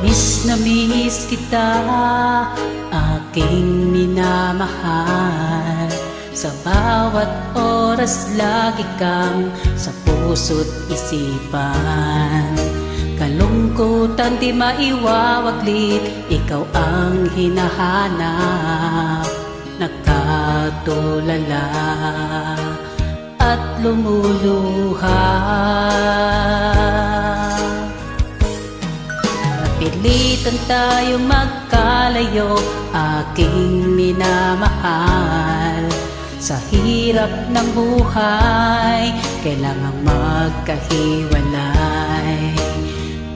Miss na miss kita, aking minamahal. Sa bawat oras lagi kang sa puso't isipan. Kalungkutan di maiwawaglit, ikaw ang hinahanap. Nakatulala at lumuluha. Napilitan tayo magkalayo, aking minamahal. Sa hirap ng buhay, kailangang magkahiwalay.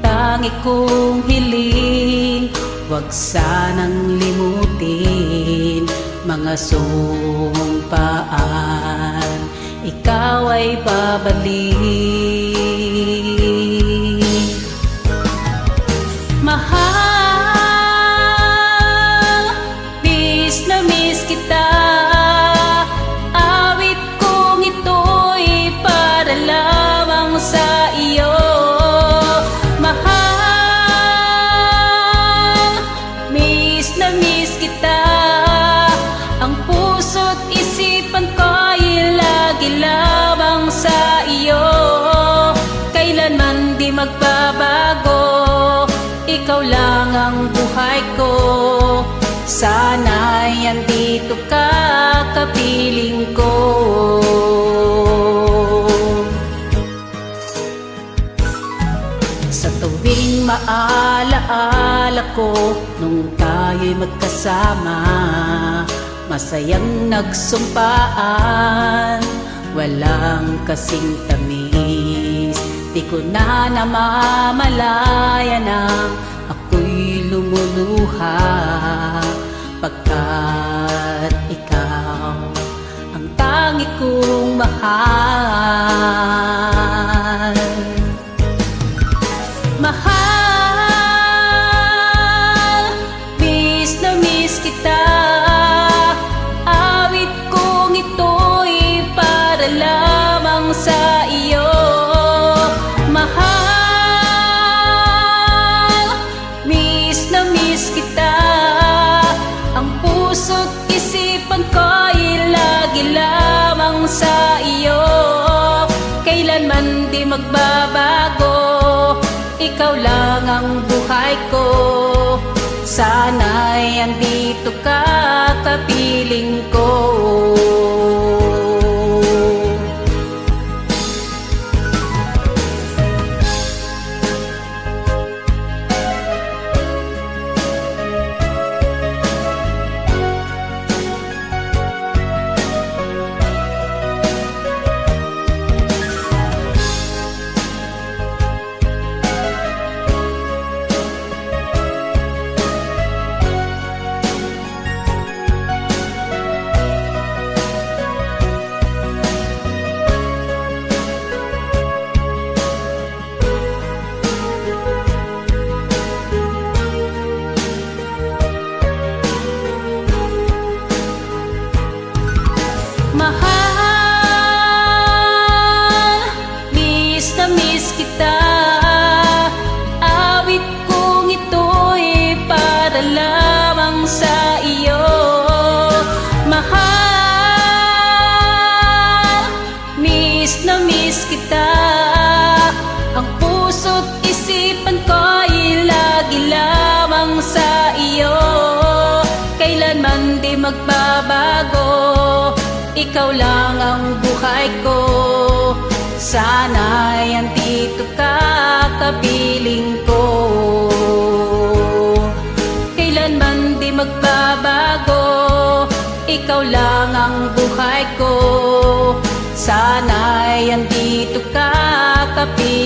Tangi kong hiling, huwag sanang limutin mga sumpaan, ikaw ay babalik. Mahal, miss na miss kita. Awit kong ito'y para lamang sa iyo. Mahal, miss na miss kita. Ang puso't isipan ko'y lagi lamang sa iyo. Kailanman di magbabago, ikaw lang ang buhay ko. Sana'y andito ka, kapiling ko. Sa tuwing maalaala ko, nung tayo'y magkasama, masayang nagsumpaan, walang kasing tamis. Di ko na namamalayan ang ako'y lumuluha, pagkat ikaw ang tangi kong mahal. Mahal, miss na miss kita. Awit kong ito'y para lamang sa iyo. Mahal, miss na miss kita. Ang puso't isipan ko'y lagi lamang sa iyo. Kailanman di magbabago, ikaw lang ang buhay ko. Sana'y andito ka, kapiling ko. Mahal, miss na miss kita. Awit kong ito'y para lamang sa iyo. Mahal, miss na miss kita. Ang puso't isipan ko'y lagi lamang sa iyo. Kailanman di magbabago, ikaw lang ang buhay ko. Sana'y andito ka, kapiling ko. Kailanman di magbabago, ikaw lang ang buhay ko. Sana'y andito ka, kapiling ko.